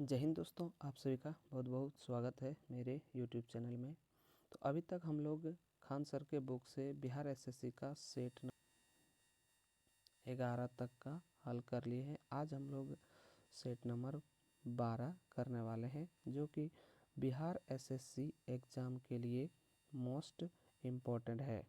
जय हिंद दोस्तों, आप सभी का बहुत बहुत स्वागत है मेरे YouTube चैनल में। तो अभी तक हम लोग खान सर के बुक से बिहार एसएससी का सेट 11 तक का हल कर लिए हैं। आज हम लोग सेट नंबर 12 करने वाले हैं, जो कि बिहार एसएससी एग्ज़ाम के लिए मोस्ट इम्पोर्टेंट है।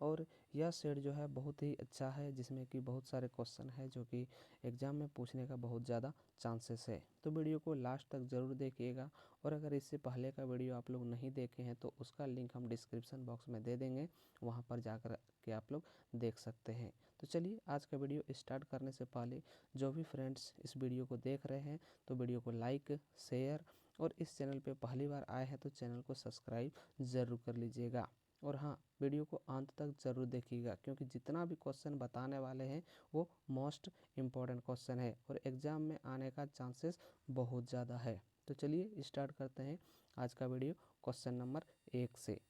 और यह सेट जो है बहुत ही अच्छा है, जिसमें कि बहुत सारे क्वेश्चन है जो कि एग्ज़ाम में पूछने का बहुत ज़्यादा चांसेस है। तो वीडियो को लास्ट तक ज़रूर देखिएगा। और अगर इससे पहले का वीडियो आप लोग नहीं देखे हैं तो उसका लिंक हम डिस्क्रिप्शन बॉक्स में दे देंगे, वहां पर जाकर के आप लोग देख सकते हैं। तो चलिए आज का वीडियो स्टार्ट करने से पहले जो भी फ्रेंड्स इस वीडियो को देख रहे हैं तो वीडियो को लाइक, शेयर और इस चैनल पर पहली बार आए हैं तो चैनल को सब्सक्राइब ज़रूर कर लीजिएगा। और हाँ, वीडियो को अंत तक ज़रूर देखिएगा, क्योंकि जितना भी क्वेश्चन बताने वाले हैं वो मोस्ट इम्पॉर्टेंट क्वेश्चन है और एग्ज़ाम में आने का चांसेस बहुत ज़्यादा है। तो चलिए स्टार्ट करते हैं आज का वीडियो क्वेश्चन नंबर 1 से।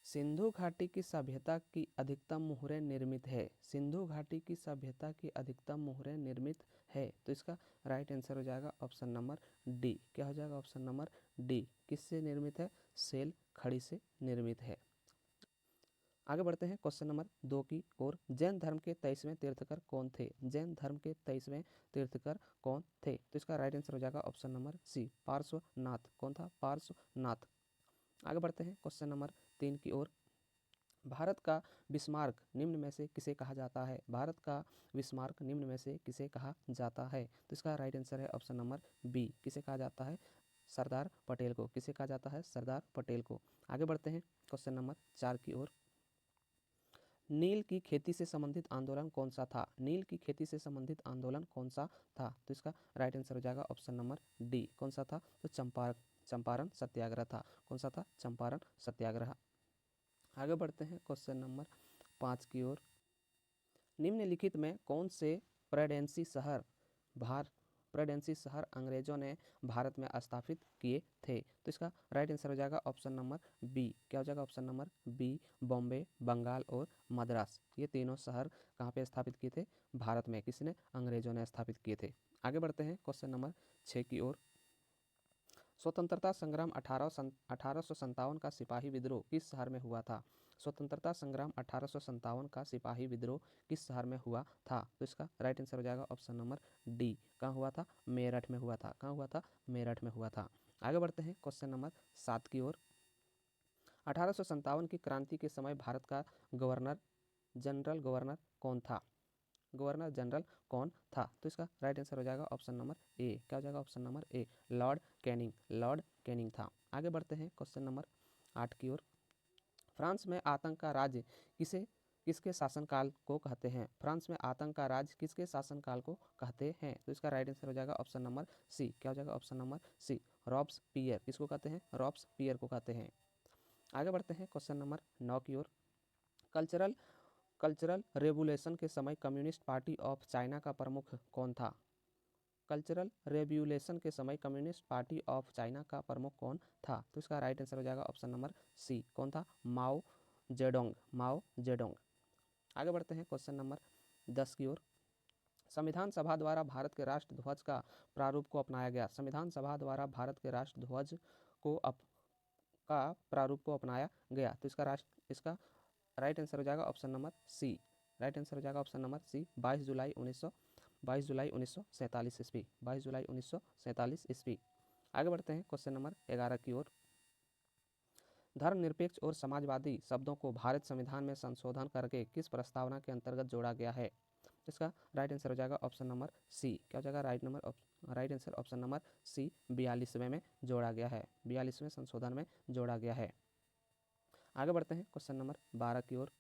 सिंधु घाटी की सभ्यता की अधिकतम मुहरें निर्मित है। सिंधु घाटी की सभ्यता की अधिकतम मुहरें निर्मित है। तो इसका राइट आंसर हो जाएगा ऑप्शन नंबर डी। क्या हो जाएगा? Option number D. किससे निर्मित है? सेल खड़ी से निर्मित है। आगे बढ़ते हैं क्वेश्चन नंबर 2 की ओर। जैन धर्म के 23वें तीर्थकर कौन थे? जैन धर्म के 23वें तीर्थकर कौन थे? तो इसका राइट आंसर हो जाएगा ऑप्शन नंबर सी, पार्श्वनाथ। कौन था? पार्श्वनाथ। आगे बढ़ते हैं क्वेश्चन नंबर 3 की ओर। भारत का बिस्मार्क निम्न में से किसे कहा जाता है? भारत का बिस्मार्क निम्न में से किसे कहा जाता है? तो इसका राइट आंसर है ऑप्शन नंबर बी। किसे कहा जाता है? सरदार पटेल को। किसे कहा जाता है? सरदार पटेल को। आगे बढ़ते हैं क्वेश्चन नंबर 4 की ओर। नील की खेती से संबंधित आंदोलन कौन सा था? नील की खेती से संबंधित आंदोलन कौन सा था? तो इसका राइट आंसर हो जाएगा ऑप्शन नंबर डी। कौन सा था? तो चंपारण सत्याग्रह था। कौन सा था? चंपारण सत्याग्रह। आगे बढ़ते हैं क्वेश्चन नंबर 5 की ओर। निम्नलिखित में कौन से प्रेसिडेंसी शहर अंग्रेजों ने भारत में स्थापित किए थे? तो इसका राइट आंसर हो जाएगा ऑप्शन नंबर बी। क्या हो जाएगा? Option number B, Bombay, Bengal और मद्रास। ये तीनों शहर कहाँ पे स्थापित किए थे? भारत में। किसने? अंग्रेजों ने स्थापित किए थे। आगे बढ़ते हैं क्वेश्चन नंबर 6 की ओर। स्वतंत्रता संग्राम 1857 का सिपाही विद्रोह किस शहर में हुआ था? स्वतंत्रता संग्राम 1857 का सिपाही विद्रोह किस शहर में हुआ था? तो इसका राइट आंसर हो जाएगा ऑप्शन नंबर डी। कहाँ हुआ था? मेरठ में हुआ था। कहाँ हुआ था? मेरठ में हुआ था। आगे बढ़ते हैं क्वेश्चन नंबर 7 की ओर। 1857 की क्रांति के समय भारत का गवर्नर कौन था? गवर्नर जनरल कौन था? तो इसका राइट आंसर हो जाएगा ऑप्शन नंबर ए। क्या हो जाएगा? Option number A, Lord Canning. Lord Canning था। आगे बढ़ते हैं क्वेश्चन नंबर 8 की ओर। फ्रांस में आतंक का राज्य किसके शासनकाल को कहते हैं? फ्रांस में आतंक का राज्य किसके शासनकाल को कहते हैं? तो इसका राइट आंसर हो जाएगा ऑप्शन नंबर सी। क्या हो जाएगा? Option number C, Robespierre. किसको कहते हैं? रॉब्सपियर को कहते हैं। आगे बढ़ते हैं क्वेश्चन नंबर 9 की ओर। कल्चरल रेवोल्यूशन के समय कम्युनिस्ट पार्टी ऑफ चाइना का प्रमुख कौन था? कल्चरल रेवोल्यूशन के समय कम्युनिस्ट पार्टी ऑफ चाइना का प्रमुख कौन था? तो इसका राइट आंसर हो जाएगा ऑप्शन नंबर सी। कौन था? Mao Zedong. Mao Zedong. आगे बढ़ते हैं क्वेश्चन नंबर 10 की ओर। संविधान सभा द्वारा भारत के राष्ट्र ध्वज का प्रारूप को अपनाया गया। संविधान सभा द्वारा भारत के राष्ट्र ध्वज का प्रारूप को अपनाया गया। तो इसका राइट आंसर हो जाएगा option number C. Right answer हो जाएगा ऑप्शन नंबर सी, 22 जुलाई 1947 ईस्वी। 22 जुलाई 1947 ईस्वी। आगे बढ़ते हैं क्वेश्चन नंबर 11 की ओर। धर्मनिरपेक्ष और समाजवादी शब्दों को भारत संविधान में संशोधन करके किस प्रस्तावना के अंतर्गत जोड़ा गया है? इसका राइट आंसर हो जाएगा ऑप्शन नंबर सी। क्या हो जाएगा? Right answer option number C, 42वें में जोड़ा गया है। 42वें संशोधन में जोड़ा गया है। आगे बढ़ते हैं क्वेश्चन नंबर 12 की ओर।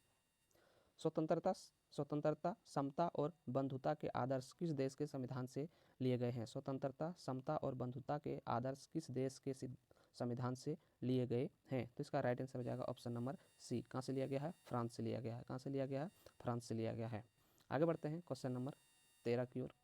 स्वतंत्रता, समता और बंधुता के आदर्श किस देश के संविधान से लिए गए हैं? स्वतंत्रता, समता और बंधुता के आदर्श किस देश के संविधान से लिए गए हैं? तो इसका राइट आंसर हो जाएगा ऑप्शन नंबर सी। कहाँ से लिया गया है? फ्रांस से लिया गया है। कहाँ से लिया गया है? फ्रांस से लिया गया है। आगे बढ़ते हैं क्वेश्चन नंबर 13 की ओर।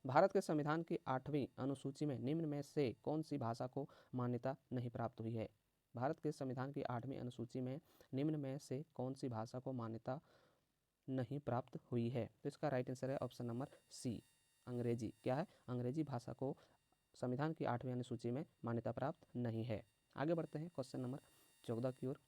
भारत के संविधान की 8वीं अनुसूची में निम्न में से कौन सी भाषा को मान्यता नहीं प्राप्त हुई है? भारत के संविधान की 8वीं अनुसूची में निम्न में से कौन सी भाषा को मान्यता नहीं प्राप्त हुई है? तो इसका राइट आंसर है ऑप्शन नंबर सी, अंग्रेजी क्या है, अंग्रेजी भाषा को संविधान की 8वीं अनुसूची में मान्यता प्राप्त नहीं है। आगे बढ़ते हैं क्वेश्चन नंबर 14 की ओर।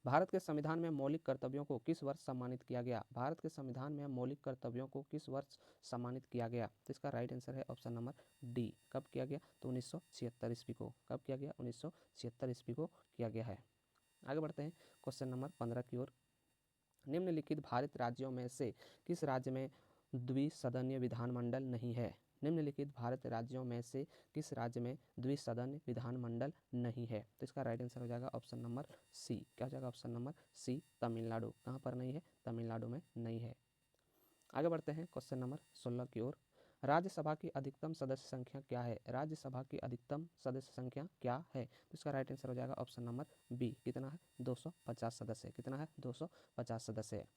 भारत के संविधान में मौलिक कर्तव्यों को किस वर्ष सम्मानित किया गया? भारत के संविधान में मौलिक कर्तव्यों को किस वर्ष सम्मानित किया गया? तो इसका राइट आंसर है ऑप्शन नंबर डी। कब किया गया? तो 1976 ईस्वी को। कब किया गया? 1976 ईस्वी को किया गया है। आगे बढ़ते हैं क्वेश्चन नंबर 15 की ओर। निम्नलिखित भारत राज्यों में से किस राज्य में द्विसदनीय विधानमंडल नहीं है? निम्नलिखित भारत राज्यों में से किस राज्य में द्विसदन विधानमंडल नहीं है? तो इसका राइट आंसर हो जाएगा ऑप्शन नंबर सी। क्या हो जाएगा? ऑप्शन नंबर सी, तमिलनाडु। कहाँ पर नहीं है? तमिलनाडु में नहीं है। आगे बढ़ते हैं क्वेश्चन नंबर 16 की ओर। राज्यसभा की अधिकतम सदस्य संख्या क्या है? राज्यसभा की अधिकतम सदस्य संख्या क्या है? तो इसका राइट आंसर हो जाएगा ऑप्शन नंबर बी। कितना है? 250 सदस्य। कितना है? 250 सदस्य है।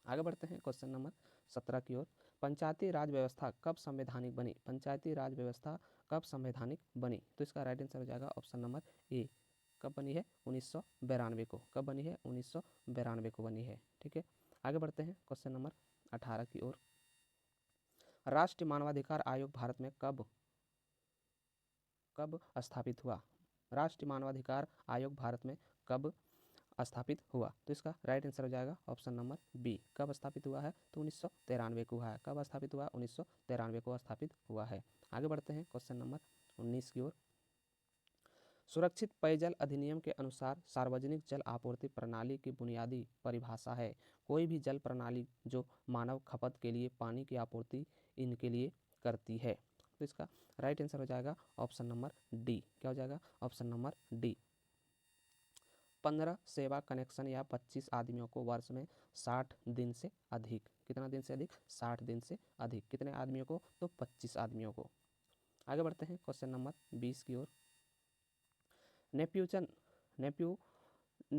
आगे बढ़ते हैं क्वेश्चन नंबर 17 की ओर। पंचायती राज व्यवस्था कब संवैधानिक बनी? पंचायती राज व्यवस्था कब संवैधानिक बनी? तो इसका राइट आंसर हो जाएगा ऑप्शन नंबर ए। कब बनी है? 1992 को। कब बनी है? 1992 को बनी है। ठीक है। आगे बढ़ते हैं क्वेश्चन नंबर 18 की ओर। राष्ट्रीय मानवाधिकार आयोग भारत में कब स्थापित हुआ? राष्ट्रीय मानवाधिकार आयोग भारत में कब स्थापित हुआ? तो इसका राइट आंसर हो जाएगा ऑप्शन नंबर बी। कब स्थापित हुआ है? तो 1993 को हुआ है। कब स्थापित हुआ? 1993 को स्थापित हुआ है। आगे बढ़ते हैं क्वेश्चन नंबर 19 की ओर। सुरक्षित पेयजल अधिनियम के अनुसार सार्वजनिक जल आपूर्ति प्रणाली की बुनियादी परिभाषा है। कोई भी जल प्रणाली जो मानव खपत के लिए पानी की आपूर्ति इनके लिए करती है। तो इसका राइट आंसर हो जाएगा ऑप्शन नंबर डी। क्या हो जाएगा? Option number D. 15 सेवा कनेक्शन या 25 आदमियों को वर्ष में 60 दिन से अधिक। कितना दिन से अधिक? 60 दिन से अधिक। कितने आदमियों को? तो 25 आदमियों को। आगे बढ़ते हैं क्वेश्चन नंबर 20 की ओर।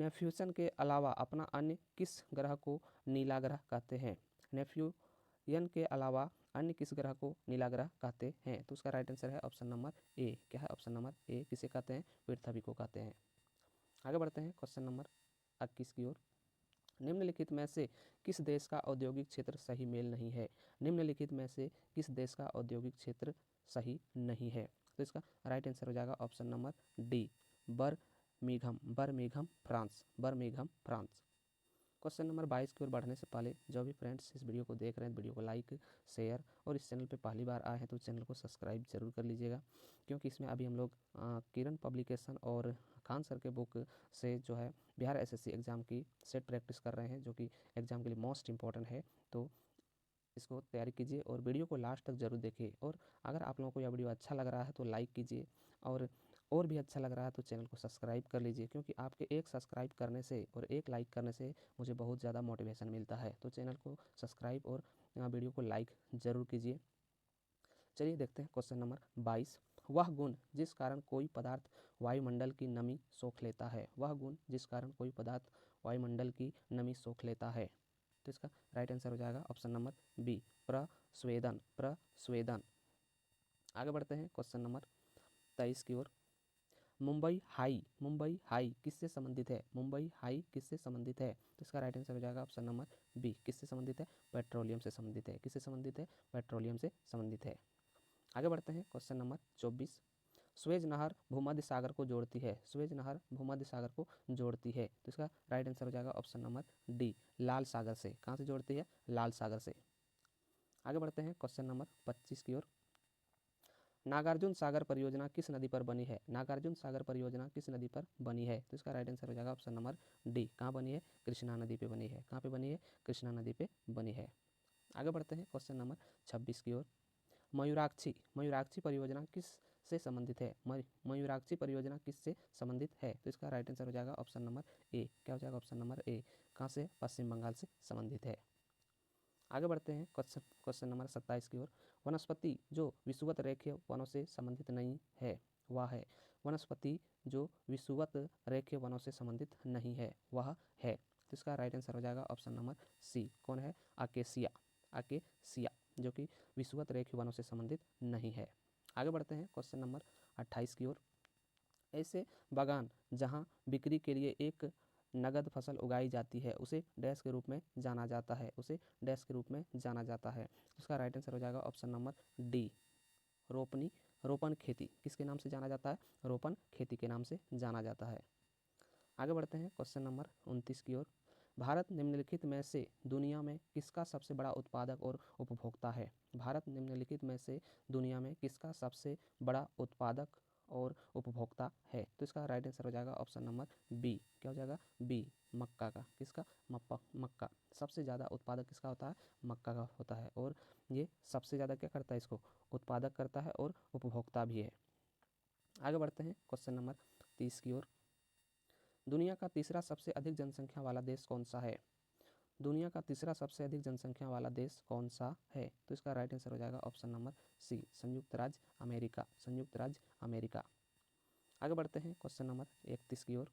नेप्ट्यून के अलावा अपना अन्य किस ग्रह को नीला ग्रह कहते हैं? नेप्ट्यून के अलावा अन्य किस ग्रह को नीला ग्रह कहते हैं? तो उसका राइट आंसर है ऑप्शन नंबर ए। क्या है? Option number A. किसे कहते हैं? पृथ्वी को कहते हैं। आगे बढ़ते हैं क्वेश्चन नंबर 21 की ओर। निम्नलिखित में से किस देश का औद्योगिक क्षेत्र सही मेल नहीं है? निम्नलिखित में से किस देश का औद्योगिक क्षेत्र सही नहीं है? तो इसका राइट आंसर हो जाएगा option number D, Birmingham France. Birmingham France. Question number 22 की ओर बढ़ने से पहले जो भी फ्रेंड्स इस वीडियो को देख रहे हैं, वीडियो को लाइक, शेयर और इस चैनल पे पहली बार आए हैं तो चैनल को सब्सक्राइब जरूर कर लीजिएगा, क्योंकि इसमें अभी हम लोग किरण पब्लिकेशन और खान सर के बुक से जो है बिहार एसएससी एग्ज़ाम की सेट प्रैक्टिस कर रहे हैं, जो कि एग्ज़ाम के लिए मोस्ट इंपॉर्टेंट है। तो इसको तैयारी कीजिए और वीडियो को लास्ट तक जरूर देखिए। और अगर आप लोगों को यह वीडियो अच्छा लग रहा है तो लाइक कीजिए, और भी अच्छा लग रहा है तो चैनल को सब्सक्राइब कर लीजिए, क्योंकि आपके एक सब्सक्राइब करने से और एक लाइक करने से मुझे बहुत ज़्यादा मोटिवेशन मिलता है। तो चैनल को सब्सक्राइब और वीडियो को लाइक ज़रूर कीजिए। चलिए देखते हैं क्वेश्चन नंबर 22। वह गुण जिस कारण कोई पदार्थ वायुमंडल की नमी सोख लेता है। वह गुण जिस कारण कोई पदार्थ वायुमंडल की नमी सोख लेता है। तो इसका राइट आंसर हो जाएगा ऑप्शन नंबर बी, प्रस्वेदन। प्रस्वेदन। आगे बढ़ते हैं क्वेश्चन नंबर 23 की ओर। मुंबई हाई किससे संबंधित है? मुंबई हाई किससे संबंधित है? तो इसका राइट आंसर हो जाएगा ऑप्शन नंबर बी। किससे संबंधित है? पेट्रोलियम से संबंधित है। किससे संबंधित है? पेट्रोलियम से संबंधित है। आगे बढ़ते हैं क्वेश्चन नंबर 24। स्वेज नहर भूमध्य सागर को जोड़ती है। स्वेज नहर भूमध्य सागर को जोड़ती है। तो इसका राइट आंसर हो जाएगा ऑप्शन नंबर डी, लाल सागर से। कहाँ से जोड़ती है? लाल सागर से। आगे बढ़ते हैं क्वेश्चन नंबर 25 की ओर। नागार्जुन सागर परियोजना किस नदी पर बनी है? नागार्जुन सागर परियोजना किस नदी पर बनी है? तो इसका राइट आंसर हो जाएगा ऑप्शन नंबर डी। कहाँ बनी है? कृष्णा नदी पे बनी है। कहाँ पे बनी है? कृष्णा नदी पे बनी है। आगे बढ़ते हैं क्वेश्चन नंबर 26 की ओर। मयूराक्षी परियोजना किस से संबंधित है? मयूराक्षी परियोजना किससे संबंधित है? तो इसका राइट आंसर हो जाएगा ऑप्शन नंबर ए। क्या हो जाएगा? Option number A. कहाँ से? पश्चिम बंगाल से संबंधित है। आगे बढ़ते हैं क्वेश्चन नंबर 27 की ओर। वनस्पति जो विषुवत रेखीय वनों से संबंधित नहीं है वह है। वनस्पति जो विषुवत रेखीय वनों से संबंधित नहीं है वह है। तो इसका राइट आंसर हो जाएगा ऑप्शन नंबर सी। कौन है? अकेसिया। अकेसिया जो कि विषुवत रेखीय वनों से संबंधित नहीं है। आगे बढ़ते हैं क्वेश्चन नंबर 28 की ओर। ऐसे बागान जहाँ बिक्री के लिए एक नगद फसल उगाई जाती है उसे डैश के रूप में जाना जाता है, उसे डैश के रूप में जाना जाता है। इसका राइट आंसर हो जाएगा ऑप्शन नंबर डी, रोपण खेती। किसके नाम से जाना जाता है? रोपण खेती के नाम से जाना जाता है। आगे बढ़ते हैं क्वेश्चन नंबर 29 की ओर। भारत निम्नलिखित में से दुनिया में किसका सबसे बड़ा उत्पादक और उपभोक्ता है? भारत निम्नलिखित में से दुनिया में किसका सबसे बड़ा उत्पादक और उपभोक्ता है? तो इसका राइट आंसर हो जाएगा ऑप्शन नंबर बी। क्या हो जाएगा? बी, मक्का का। किसका? मक्का। सबसे ज़्यादा उत्पादक किसका होता है? मक्का का होता है, और ये सबसे ज़्यादा क्या करता है? इसको उत्पादक करता है और उपभोक्ता भी है। आगे बढ़ते हैं क्वेश्चन नंबर 30 की ओर। दुनिया का तीसरा सबसे अधिक जनसंख्या वाला देश कौन सा है? दुनिया का तीसरा सबसे अधिक जनसंख्या वाला देश कौन सा है? तो इसका राइट आंसर हो जाएगा ऑप्शन नंबर सी, संयुक्त राज्य अमेरिका। संयुक्त राज्य अमेरिका। आगे बढ़ते हैं क्वेश्चन नंबर 31 की ओर।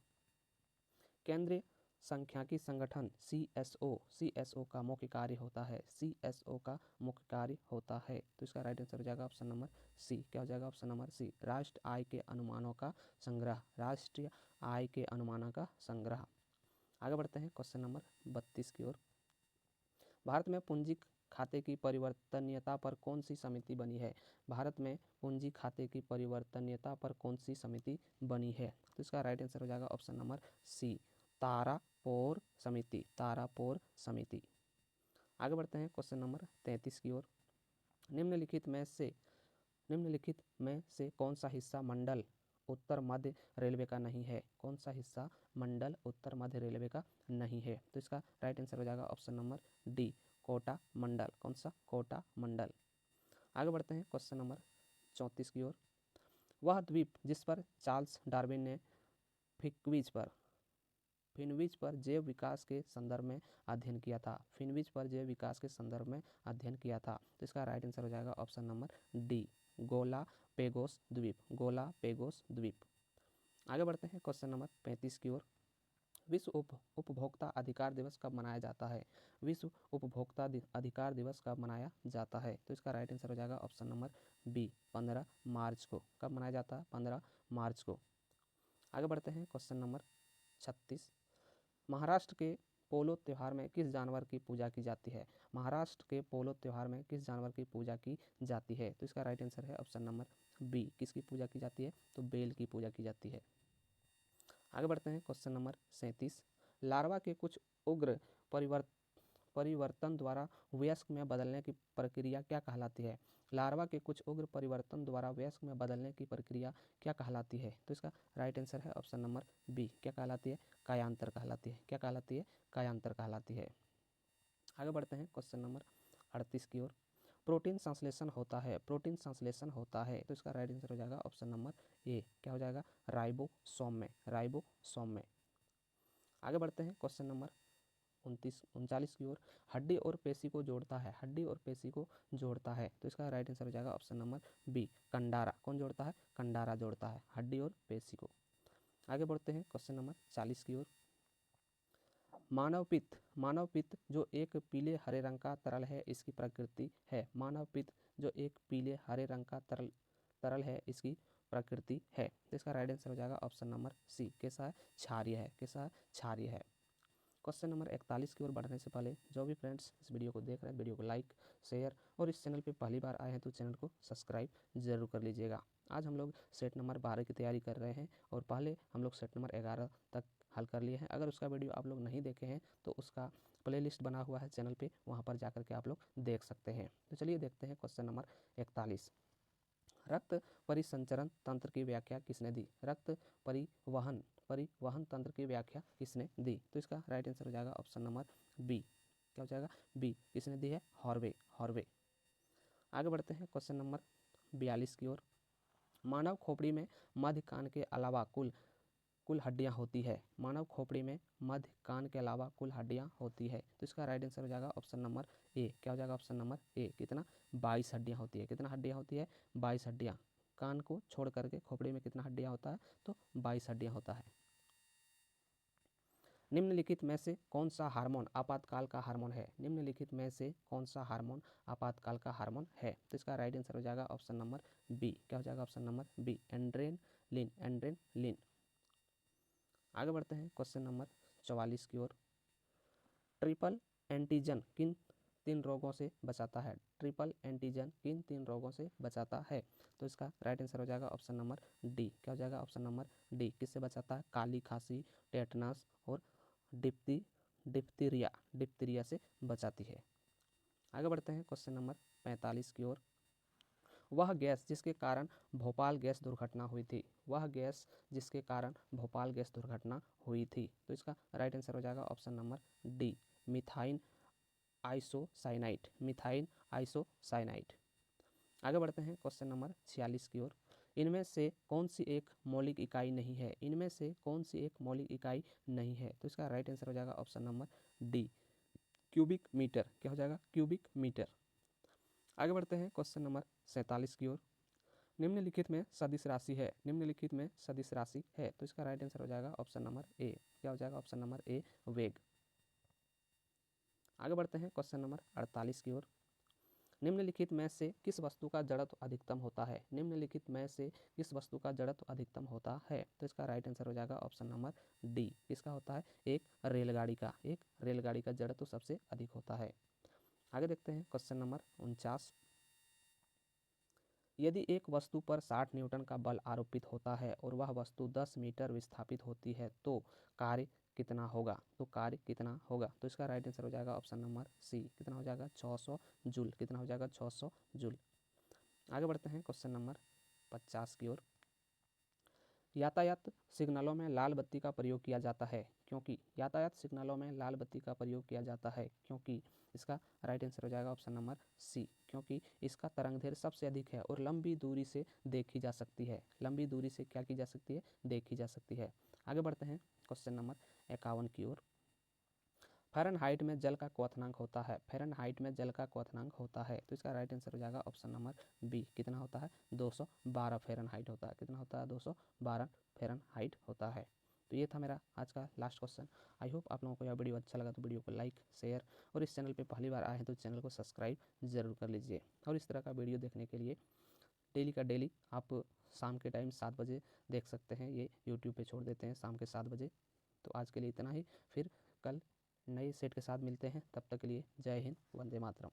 केंद्रीय सांख्यिकी संगठन CSO का मुख्य कार्य होता है। CSO का मुख्य कार्य होता है। तो इसका राइट आंसर हो जाएगा ऑप्शन नंबर सी। क्या हो जाएगा? ऑप्शन नंबर सी, राष्ट्र आय के अनुमानों का संग्रह। राष्ट्रीय आय के अनुमानों का संग्रह। आगे बढ़ते हैं क्वेश्चन नंबर 32 की ओर। भारत में पूंजी खाते की परिवर्तनीयता पर कौन सी समिति बनी है? भारत में पूंजी खाते की परिवर्तनीयता पर कौन सी समिति बनी है? तो इसका राइट आंसर हो जाएगा ऑप्शन नंबर सी, तारापोर समिति। तारापोर समिति। आगे बढ़ते हैं क्वेश्चन नंबर 33 की ओर। निम्नलिखित में से कौन सा हिस्सा मंडल उत्तर मध्य रेलवे का नहीं है? कौन सा हिस्सा मंडल उत्तर मध्य रेलवे का नहीं है? तो इसका राइट आंसर हो जाएगा ऑप्शन नंबर डी, कोटा मंडल। कौन सा? कोटा मंडल। आगे बढ़ते हैं क्वेश्चन नंबर 34 की ओर। वह द्वीप जिस पर चार्ल्स डार्विन ने फिनविच पर जैव विकास के संदर्भ में अध्ययन किया था। फिनविच पर जैव विकास के संदर्भ में अध्ययन किया था। तो इसका राइट आंसर हो जाएगा ऑप्शन नंबर डी, गोलापेगोस द्वीप। गोलापेगोस द्वीप। आगे बढ़ते हैं क्वेश्चन नंबर 35 की ओर। विश्व उपभोक्ता अधिकार दिवस कब मनाया जाता है? विश्व उपभोक्ता अधिकार दिवस कब मनाया जाता है? तो इसका राइट आंसर हो जाएगा ऑप्शन नंबर बी, 15 मार्च को। कब मनाया जाता है? 15 मार्च को। आगे बढ़ते हैं क्वेश्चन नंबर 36। महाराष्ट्र के पोलो त्यौहार में किस जानवर की पूजा की जाती है? महाराष्ट्र के पोलो त्यौहार में किस जानवर की पूजा की जाती है? तो इसका राइट आंसर है ऑप्शन नंबर बी, किसकी पूजा की जाती है? तो बेल की पूजा की जाती है। आगे बढ़ते हैं क्वेश्चन नंबर 37। लार्वा के कुछ उग्र परिवर्तन द्वारा वयस्क में बदलने की प्रक्रिया क्या कहलाती है? लार्वा के कुछ उग्र परिवर्तन द्वारा वयस्क में बदलने की प्रक्रिया क्या कहलाती है? तो इसका राइट आंसर है ऑप्शन नंबर बी। क्या कहलाती है? कायांतर कहलाती है। क्या कहलाती है? कायांतर कहलाती है। आगे बढ़ते हैं क्वेश्चन नंबर 38 की ओर। प्रोटीन संश्लेषण होता है। प्रोटीन संश्लेषण होता है। तो इसका राइट आंसर हो जाएगा ऑप्शन नंबर ए। क्या हो जाएगा? राइबोसोम में। राइबोसोम में। आगे बढ़ते हैं क्वेश्चन नंबर 39 की ओर। हड्डी और पेशी को जोड़ता है। हड्डी और पेशी को जोड़ता है। तो इसका राइट आंसर हो जाएगा ऑप्शन नंबर बी, कंडारा। कौन जोड़ता है? कंडारा जोड़ता है हड्डी और पेशी को। आगे बढ़ते हैं क्वेश्चन नंबर 40 की ओर। मानव पित्त जो एक पीले हरे रंग का तरल है, इसकी प्रकृति है। मानव पित्त जो एक पीले हरे रंग का तरल है, इसकी प्रकृति है। तो इसका राइट आंसर हो जाएगा ऑप्शन नंबर सी। कैसा है? क्षारीय है। कैसा है? क्षारीय है। क्वेश्चन नंबर 41 की ओर बढ़ने से पहले जो भी फ्रेंड्स इस वीडियो को देख रहे हैं, वीडियो को लाइक, शेयर और इस चैनल पे पहली बार आए हैं तो चैनल को सब्सक्राइब जरूर कर लीजिएगा। आज हम लोग सेट नंबर 12 की तैयारी कर रहे हैं और पहले हम लोग सेट नंबर 11 तक हल कर लिए हैं। अगर उसका वीडियो आप लोग नहीं देखे हैं तो उसका प्लेलिस्ट बना हुआ है चैनल पे, वहाँ पर जाकर के आप लोग देख सकते हैं। तो चलिए देखते हैं क्वेश्चन नंबर 41। रक्त परिसंचरण तंत्र की व्याख्या किसने दी? रक्त परिवहन तंत्र की व्याख्या किसने दी? तो इसका राइट आंसर हो जाएगा ऑप्शन नंबर बी। क्या हो जाएगा? बी। किसने दी है? हॉर्वे। आगे बढ़ते हैं क्वेश्चन नंबर 42 की ओर। मानव खोपड़ी में मध्य कान के अलावा कुल हड्डियां होती है। मानव खोपड़ी में मध्य कान के अलावा कुल हड्डियां होती है। तो इसका राइट आंसर हो जाएगा ऑप्शन नंबर ए। क्या हो जाएगा? Option number A. कितना? 22 हड्डियां होती है। कितना हड्डियां होती है? 22 हड्डियां। कान को छोड़ करके खोपड़ी में कितना हड्डियां होता है? तो 22 हड्डियां होता है। निम्नलिखित में से कौन सा हार्मोन आपातकाल का हार्मोन है? निम्नलिखित में से कौन सा हार्मोन आपातकाल का हार्मोन है? तो इसका राइट आंसर हो जाएगा ऑप्शन नंबर बी। क्या हो जाएगा? Option number B, adrenaline. Adrenaline. आगे बढ़ते हैं क्वेश्चन नंबर 44 की ओर। ट्रिपल एंटीजन किन 3 रोगों से बचाता है? ट्रिपल एंटीजन किन 3 रोगों से बचाता है? तो इसका राइट आंसर हो जाएगा ऑप्शन नंबर डी। क्या हो जाएगा? Option number D. किससे बचाता है? काली खांसी, टेटनस और डिप्थीरिया से बचाती है। आगे बढ़ते हैं क्वेश्चन नंबर 45 की ओर। वह गैस जिसके कारण भोपाल गैस दुर्घटना हुई थी। वह गैस जिसके कारण भोपाल गैस दुर्घटना हुई थी। तो इसका राइट आंसर हो जाएगा option number D, methine isocyanide. Methine isocyanide. आगे बढ़ते हैं क्वेश्चन नंबर 46 की ओर। इनमें से कौन सी एक मौलिक इकाई नहीं है? इनमें से कौन सी एक मौलिक इकाई नहीं है? तो इसका राइट आंसर हो जाएगा option number D, cubic meter. क्या हो जाएगा? Cubic meter. आगे बढ़ते हैं क्वेश्चन नंबर 47 की ओर। निम्नलिखित में सदिश राशि है। निम्नलिखित में सदिश राशि है। तो इसका राइट आंसर हो जाएगा ऑप्शन नंबर ए। क्या हो जाएगा? ऑप्शन नंबर ए, वेग। आगे बढ़ते हैं क्वेश्चन नंबर 48 की ओर। निम्नलिखित में से किस वस्तु का जड़त्व अधिकतम होता है? निम्नलिखित में से किस वस्तु का जड़त्व अधिकतम होता है? तो इसका राइट आंसर हो जाएगा ऑप्शन नंबर डी। किसका होता है? एक रेलगाड़ी का। एक रेलगाड़ी का जड़त्व सबसे अधिक होता है। आगे देखते हैं क्वेश्चन नंबर 49। यदि एक वस्तु पर 60 न्यूटन का बल आरोपित होता है और वह वस्तु 10 मीटर विस्थापित होती है तो कार्य कितना होगा? तो कार्य कितना होगा? तो इसका राइट आंसर हो जाएगा ऑप्शन नंबर सी। कितना हो जाएगा? 600 जूल। कितना हो जाएगा? 600 जूल। आगे बढ़ते हैं क्वेश्चन नंबर 50 की ओर। यातायात सिग्नलों में लाल बत्ती का प्रयोग किया जाता है क्योंकि। यातायात सिग्नलों में लाल बत्ती का प्रयोग किया जाता है क्योंकि। इसका राइट आंसर हो जाएगा ऑप्शन नंबर सी, क्योंकि इसका तरंगदैर्घ्य सबसे अधिक है और लंबी दूरी से देखी जा सकती है। लंबी दूरी से क्या की जा सकती है? देखी जा सकती है। आगे बढ़ते हैं क्वेश्चन नंबर 51 की ओर। फ़ारेनहाइट में जल का क्वथनांक होता है। फ़ारेनहाइट में जल का क्वथनांक होता है। तो इसका राइट आंसर हो जाएगा ऑप्शन नंबर बी। कितना होता है? 212 फ़ारेनहाइट होता है। कितना होता है? 212 फ़ारेनहाइट होता है। तो ये था मेरा आज का लास्ट क्वेश्चन। आई होप आप लोगों को यह वीडियो अच्छा लगा तो वीडियो को लाइक, शेयर और इस चैनल पे पहली बार आए हैं तो चैनल को सब्सक्राइब जरूर कर लीजिए। और इस तरह का वीडियो देखने के लिए डेली का डेली आप शाम के टाइम 7 बजे देख सकते हैं। ये यूट्यूब पे छोड़ देते हैं शाम के 7 बजे। तो आज के लिए इतना ही। फिर कल नए सेट के साथ मिलते हैं। तब तक के लिए जय हिंद, वंदे मातरम।